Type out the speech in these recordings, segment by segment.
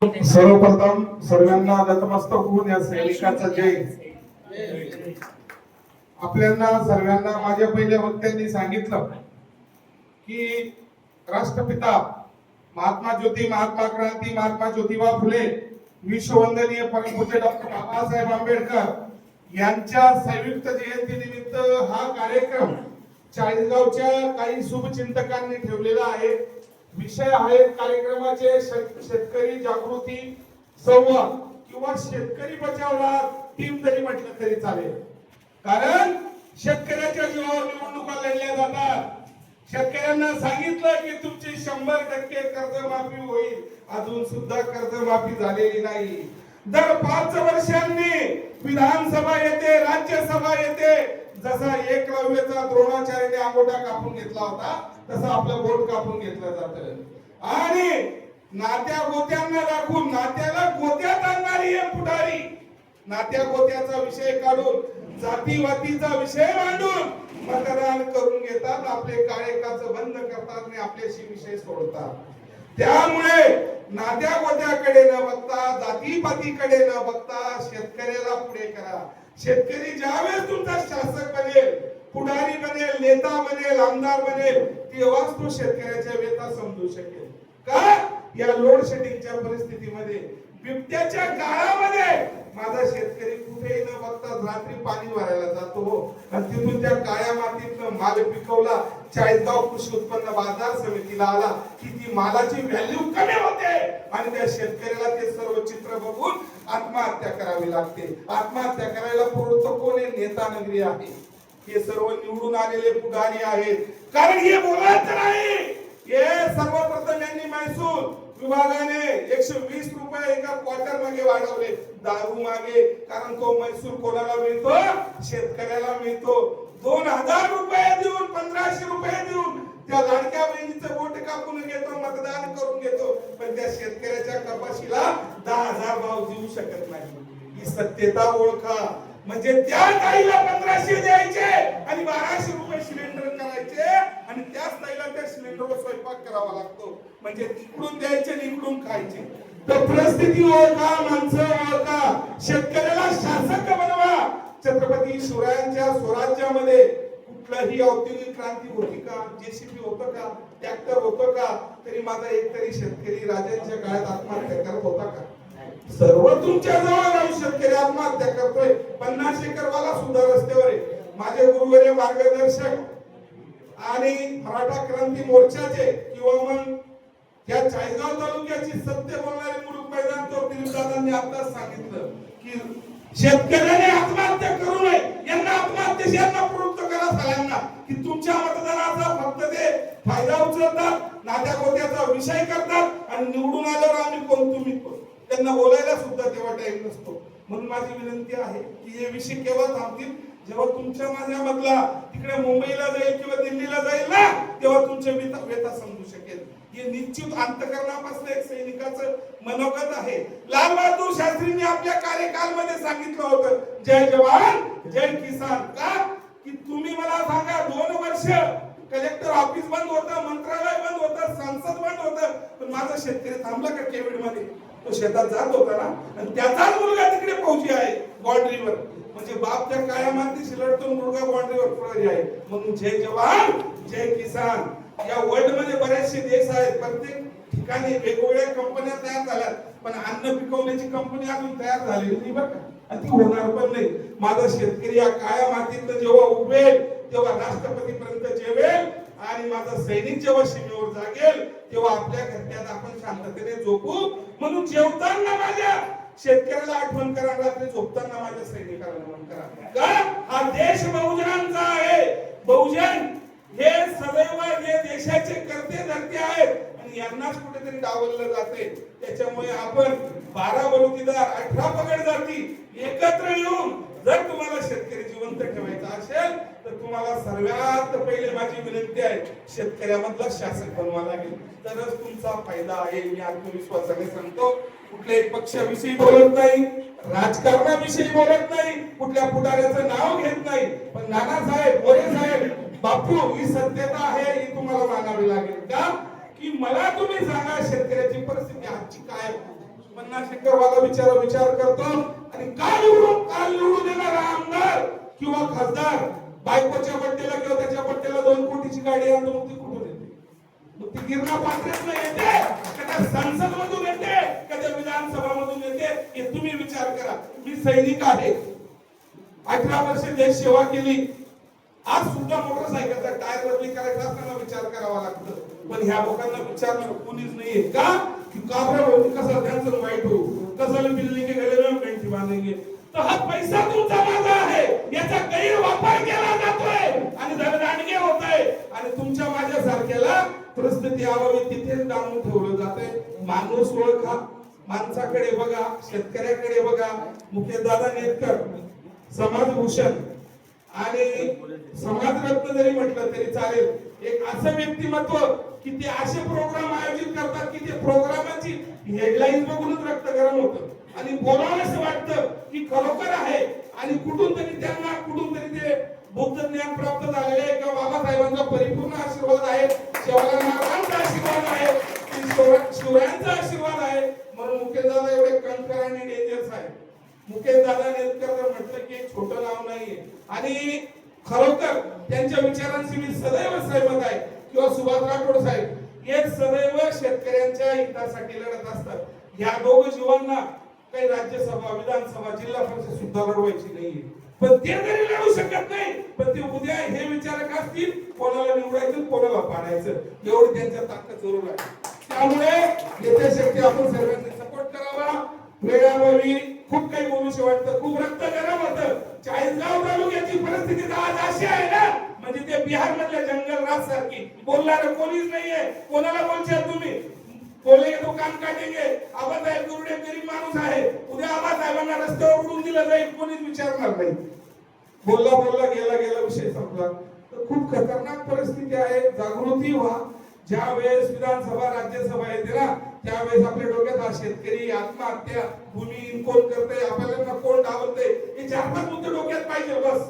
सर्वप्रथम सर्वांना नतमस्तक होऊन या सैनिकाचा जय. आपल्याला सर्वांना माझ्या पहिल्या वक्त्यांनी सांगितलं की राष्ट्रपिता महात्मा क्रांती महात्मा ज्योतिबा फुले विश्ववंदनीय परमपूज्य डॉक्टर बाबासाहेब आंबेडकर यांच्या संयुक्त जयंती निमित्त हा कार्यक्रम चाळीसगावच्या काही शुभचिंतकांनी ठेवलेला आहे. विषय आहेत कार्यक्रमाचे शेतकरी जागृती संवाद किंवा शेतकरी बचावला टीम जरी म्हटलं तरी चालेल. कारण शेतकऱ्याच्या जीवावर निवडणुका लढल्या जातात. शेतकऱ्यांना सांगितलं की तुमची 100% कर्जमाफी होईल, अजून सुद्धा कर्जमाफी झालेली नाही. दर 5 वर्षांनी विधानसभा येते, राज्यसभा येते. जसा एकलव्याचा द्रोणाचार्याने अंगोठा कापून घेतला होता तसं आपलं बोट कापून घेतलं जातं आणि नात्या गोत्यांना दाखवून नात्याला गोत्यात आणणारी हे पुढारी नात्या गोत्याचा विषय काढून जातीवातीचा विषय मांडून मतदान करून घेतात. आपले कार्यकाच बंद करतात आणि आपल्याशी विषय सोडतात. त्यामुळे नात्या गोत्याकडे न बघता जातीपातीकडे न बघता शेतकऱ्याला पुढे करा. शेतकरी ज्यावेळेस तुमचा शासक बनेल, पुढारी बनेल, नेता बनेल, आमदार बनेल, तेव्हाच तो शेतकऱ्याच्या व्यथा समजू शकेल. का या लोड शेडिंगच्या परिस्थितीमध्ये बिबट्याच्या काळामध्ये माझा शेतकरी कुठेही न बघता रात्री पाणी भरायला जातो आणि तिथून त्या काळ्या मातीतनं माल पिकवला, चाळीसगाव कृषी उत्पन्न बाजार समितीला आला की ती मालाची व्हॅल्यू कमी होते आणि त्या शेतकऱ्याला ते सर्व चित्र बघून आत्महत्या करावी लागते. आत्महत्या करायला प्रवृत्त कोण आहे? नेता नगरी आहे. हे सर्व निवडून आलेले पुढारी आहेत. कारण हे बोलायचं नाही. हे सर्वप्रथम यांनी महसूल विभागाने 120 रुपये एका क्वार्टर मागे वाढवले दारू मागे. कारण तो महसूल कोणाला मिळतो? शेतकऱ्याला मिळतो. 2000 रुपये देऊन 1500 रुपये देऊन त्या लाडक्या बहिणीचं बोट कापून घेतो, मतदान करून घेतो, पण त्या शेतकऱ्याच्या कपाशीला 10,000 भाव देऊ शकत नाही. ही सत्यता ओळखा. म्हणजे त्या ताईला 1500 द्यायचे आणि 1200 रुपये सिलेंडर करायचे आणि त्याच ताईला त्या सिलेंडरवर स्वयंपाक करावा लागतो. म्हणजे तिकडून द्यायचे आणि इकडून खायचे. तर परिस्थिती ओळखा, माणसं ओळखा, शेतकऱ्याला शासक बनवा. छत्रपती शिवरायांच्या स्वराज्यामध्ये कुठलाही औद्योगिक क्रांती होती का? जेसीबी होतं का? ट्रॅक्टर होतं का? तरी माझा एकतरी शेतकरी राजांच्या काळात आत्महत्या करत होता का? सर्व तुमच्या जवळ राहून शेतकरी आत्महत्या करतोय. 50 एकर वाला सुद्धा रस्त्यावर आहे. माझे गुरुवर्य मार्गदर्शक आणि मराठा क्रांती मोर्चाचे किंवा मग या चाळीसगाव तालुक्याची सत्य बोलणारे मुलुक मैदान तो दिलीपदादांनी आताच सांगितलं की शेतकऱ्याने आत्महत्या करू नये. यांना आत्महत्येशी यांना प्रवृत्त करा सगळ्यांना की तुमच्या मतदानाचा फक्त ते फायदा उचलतात, नात्या गोत्याचा विषय करतात आणि निवडून आल्यावर आम्ही कोण तुम्ही कोण त्यांना बोलायला सुद्धा तेव्हा टाइम नसतो. म्हणून माझी विनंती आहे की हे विषय केव्हा थांबतील? जेव्हा तुमच्या माझ्या मधला तिकडे मुंबईला जाईल किंवा दिल्लीला जाईल ना, तेव्हा तुमच्या व्यथा समजू शकेल. हे निश्चित अंतकरणापासून एक सैनिकाचं मनोगत आहे. लाल बहादूर शास्त्रींनी आपल्या कार्यकालमध्ये सांगितलं होतं, जय जवान जय किसान. का की तुम्ही मला सांगा 2 वर्ष कलेक्टर ऑफिस बंद होतं, मंत्रालय बंद होतं, संसद बंद होतं, पण माझा शेतकरी थांबला का केविड मध्ये? तो शेतात जात होता ना. आणि त्याचाच मुलगा तिकडे फौजी आहे बाउंड्रीवर. म्हणजे बाप त्या काळ्या मातीशी लढतो, मुलगा बाउंड्रीवर फौजी आहे. म्हणून जय जवान जय किसान. या वर्ल्ड मध्ये बरेचसे देश आहेत. प्रत्येक ठिकाणी वेगवेगळ्या कंपन्या तयार झाल्यात, पण अन्न पिकवण्याची कंपनी अजून तयार झालेली नाही बरं का, आणि ती होणार पण नाही. माझा शेतकरी या काळ्या मातीतनं जेव्हा उभेल तेव्हा राष्ट्रपती पर्यंत जेवेल आणि माझा सैनिक जेव्हा सीमेवर जागेल तेव्हा आपल्या घरट्यात आपण शांततेने झोपू. म्हणून जेवताना माझ्या शेतकऱ्याला आठवण करा, रात्री झोपताना माझ्या सैनिकाला नमन करा. का हा देश बहुजनांचा आहे. बहुजन हे सदैव हे देशाचे कर्ते धरते आहेत आणि यांनाच कुठेतरी डावललं जाते. त्याच्यामुळे आपण 12 बलुतेदार 18 पगड जाती एकत्र येऊन जर तुम्हाला शेतकरी जिवंत ठेवायचा असेल तर तुम्हाला सर्वात पहिले माझी विनंती आहे, शेतकऱ्यामधला शासक बनवा लागेल. तरच तुमचा फायदा आहे. मी आत्मविश्वासाने सांगतो. कुठल्याही पक्षाविषयी बोलत नाही, राजकारणाविषयी बोलत नाही, कुठल्या पुढाऱ्याचं नाव घेत नाही, पण नानासाहेब मोरे साहेब बापू ही सत्यता आहे, ही तुम्हाला मानावी लागेल. का की मला तुम्ही सांगा शेतकऱ्याची परिस्थिती आजची काय? 50 एकर वाला विचार करतो आणि काल निवडून येणारा आमदार किंवा खासदार बायकोच्या बड्डेला किंवा त्याच्या बड्डेला 2 कोटीची गाडी आणतो, मग ती कुठून येते? मग ती गिरणा पात्रेतनं येते का संसद मधून येते का त्या विधानसभा मधून येते? हे तुम्ही विचार करा. मी सैनिक आहे, 18 वर्ष देश सेवा केली. आज सुद्धा मोटरसायकलचा टायर बदली करायचा असताना विचार करावा लागतो. पण ह्या लोकांना विचारणार कोणीच नाहीये का की काबरा कसा त्यांचं वाईट हो, कसं बिल्डिंग के गले में पेंटी बांधेंगे. तर हा पैसा तुमचा माझा आहे, याचा गैरवापर केला जातोय आणि धनदांडगे होतंय आणि तुमच्या माझ्या सारख्याला परिस्थिती यावी तिथेच डांबून ठेवलं जातंय. माणूस ओळखा, माणसाकडे बघा, शेतकऱ्याकडे बघा. मुकेशदादा नेतकर समाजभूषण आणि समाजरत्न जरी म्हटलं तरी चालेल. एक असं व्यक्तिमत्व की ते असे प्रोग्राम आयोजित करतात की ते प्रोग्रामाची हेडलाईन बघूनच रक्त गरम होतं आणि बोलावंसं वाटतं की खरोखर आहे. आणि कुठून तरी ते बुद्ध ज्ञान प्राप्त झालेले आहे किंवा बाबासाहेबांचा परिपूर्ण आशीर्वाद आहे, शिवाजी महाराजांचा आशीर्वाद आहे, शिवरायांचा आशीर्वाद आहे. म्हणून मुकेशदादा एवढे कणखर आणि डेंजरस आहे. मुकेशदादा नेतकर म्हटलं की छोटं नाव नाहीये आणि खरोखर त्यांच्या विचारांशी मी सदैव सहमत आहे. किंवा सुभाष राठोड साहेब एक सदैव शेतकऱ्यांच्या हितासाठी लढत असतात. या दोघं जीवांना काही राज्यसभा, विधानसभा, जिल्हा परिषद सुद्धा लढवायची नाहीये. पण ते जरी लढू शकत नाही, पण ते उद्या हे विचारक असतील कोणाला निवडायचं कोणाला पाडायचं, एवढी त्यांच्या ताकद जरूर आहे. त्यामुळे यथाशक्ती आपण सर्वांनी सपोर्ट करावा. वेळाभावी खूप काही बोलूशी वाटतं, खूप रक्त गरम होतं. 40गाव तालुक्याची परिस्थिती आज अशी आहे ना, म्हणजे ते बिहार मधल्या जंगल राज सारखी. बोलणार कोणीच नाहीये. कोणाला बोलशाल तुम्ही? बोलेगे तो कान काटेंगे. आबासाहेब गुरुडे गरीब माणूस आहे, उद्या आबासाहेबांना रस्त्यावर उडून दिलं जाईल, कोणीच विचारणार नाही. बोलला गेला विषय संपला. तर खूप खतरनाक परिस्थिती आहे. जागृती व्हा. ज्या वेळेस विधानसभा राज्यसभा येते ना, त्यावेळेस आपल्या डोक्यात हा शेतकरी आत्महत्या, भूमी कोण करते, आपल्याला कोण डावलते, हे 4-5 मुद्दे डोक्यात पाहिजे बस.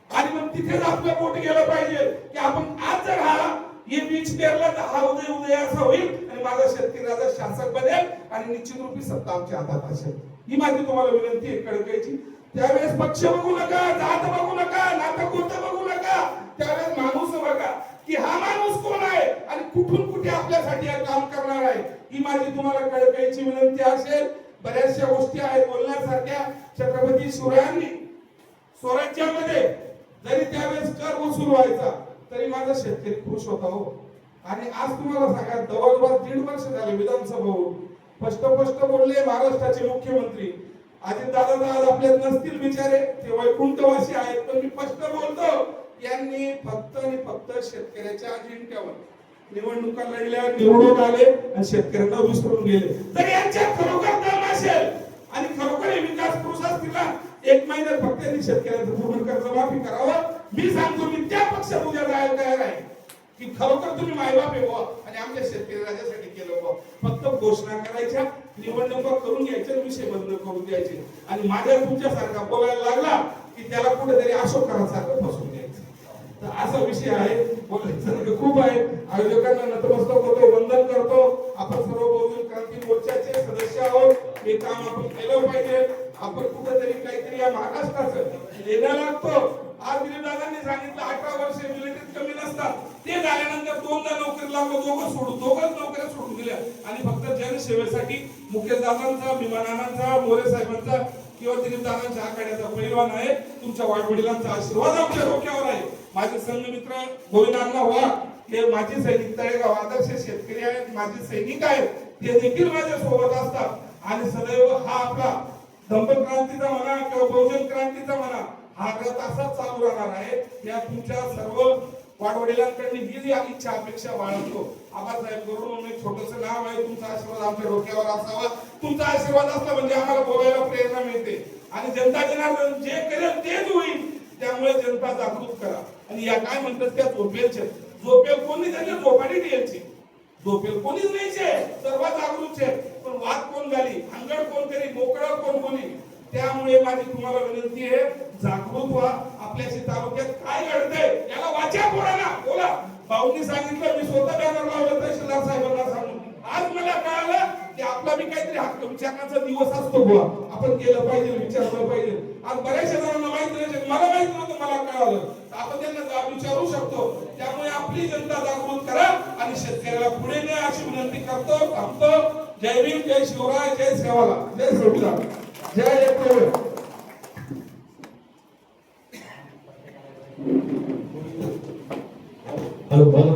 आणि मग तिथेच आपलं पोट गेलं पाहिजे की आपण आज जर हे बीच पेरला तर हा उदय असा होईल आणि माझा शेतकरी राजा शासक बनेल आणि निश्चित रूपी सत्ता आमच्या हातात असेल. ही माझी तुम्हाला विनंती आहे कळकायची. त्यावेळेस पक्ष बघू नका, जात बघू नका, नातं कोणतं बघू नका. त्यावेळेस माणूस बघा की हा माणूस कोण आहे आणि कुठून कुठे आपल्यासाठी काम करणार आहे. ही माझी तुम्हाला कळकायची विनंती असेल. बऱ्याचशा गोष्टी आहेत बोलण्यासारख्या. छत्रपती शिवरायांनी स्वराज्यामध्ये जरी त्यावेळेस कर वसूल व्हायचा तरी माझा शेतकरी खुश होता हो. आणि आज तुम्हाला सांगा जवळपास 1.5 वर्ष झाले विधानसभा होऊन स्पष्ट बोलले महाराष्ट्राचे मुख्यमंत्री अजितदादा आज आपल्यात नसतील बिचारे, ते वैकुंठवासी आहेत. पण मी स्पष्ट बोलतो, यांनी फक्त आणि फक्त शेतकऱ्याच्या अजिंक्यावर निवडणुका लढल्या, निवडून आले आणि शेतकऱ्यांना विसरून गेले. तर यांच्यात खरोखर दम असेल आणि खरोखर विकास पुरुष असतील ना, 1 महिन्यात फक्त त्यांनी शेतकऱ्यांचं पूर्ण कर्जमाफी करावं. मी सांगतो मी त्या पक्षात उद्या जायला तयार आहे की खरोखर तुम्ही मायबाप आहे आणि आमच्या शेतकरी राजासाठी केलं. फक्त घोषणा करायच्या, निवडणुका करून घ्यायच्या, विषय बंद करून द्यायचे आणि माझ्या तुमच्यासारखा बोलायला लागला की त्याला कुठेतरी अशोकरांसारखं फसवून द्यायचं. तर असा विषय आहे. बोलायचं खूप आहे. आयोजकांना नतमस्तक होतो, वंदन करतो. आपण सर्व बहुजन क्रांती मोर्चाचे सदस्य आहोत. हे काम आपण केलं पाहिजे. आपण कुठेतरी काहीतरी या महाराष्ट्राचं लेणं लागतो. आज दिलीपदादांनी सांगितलं 18 वर्ष मिलिटरीत कमी नसतात. ते झाल्यानंतर 2दा नोकरी लागलो, दोघंच नोकऱ्या सोडून दिल्या आणि फक्त जनसेवेसाठी मुकेशदादांचा, भीमानानांचा, मोरे साहेबांचा किंवा दिलीपदादांच्या आखाड्याचा पैलवान आहे. तुमच्या वाडवडिलांचा आशीर्वाद आमच्या डोक्यावर आहे. माझे संघमित्र गोविंदांना व्हा, हे माझे सैनिक तळेगाव आदर्श शेतकरी आहेत, माझे सैनिक आहेत. ते देखील माझ्या सोबत असतात आणि सदैव हा आपला धम्म क्रांतीचा म्हणा किंवा बहुजन क्रांतीचा म्हणा हा रथ असाच चालू राहणार आहे. या तुमच्या सर्व वाडवडिलांकडे ही इच्छा अपेक्षा बाळगतो. आबासाहेब म्हणून एक छोटंसं नाव आहे. तुमचा आशीर्वाद आमच्या डोक्यावर असावा. तुमचा आशीर्वाद असला म्हणजे आम्हाला बोलायला प्रेरणा मिळते आणि जनता जनार्दन जे करेल तेच होईल. त्यामुळे जनता जागृत करा. आणि या काय म्हणतात त्या झोपेल कोणी त्यांनी झोपाडी द्यायची, झोपेल कोणीच नाहीचे, सर्व जागृत आहे. पण वाद कोण झाली, अंगड कोण करी, मोकळं कोण कोणी. त्यामुळे माझी तुम्हाला विनंती आहे, जागृत व्हा. आपल्याशी तालुक्यात काय घडतंय याला वाचा बोला. भाऊंनी सांगितलं, मी स्वतः बॅनर लावलं तहसीलदार साहेबांना सांगून. आज मला कळालं की आपला बी काहीतरी हक्क विचारण्याचा दिवस असतो बुवा, आपण केलं पाहिजे, विचारलं पाहिजे. आज बऱ्याचशा जणांना माहित नाही, मला माहित नव्हतं, मला कळालं, आपण त्यांना विचारू शकतो. त्यामुळे आपली जनता जागृत करा आणि शेतकऱ्याला पुढे न्या अशी विनंती करतो. थांबतो. जय भीम, जय शिवराय, जय सेवाला, जय संविधान, जय एकलव्य. हॅलो.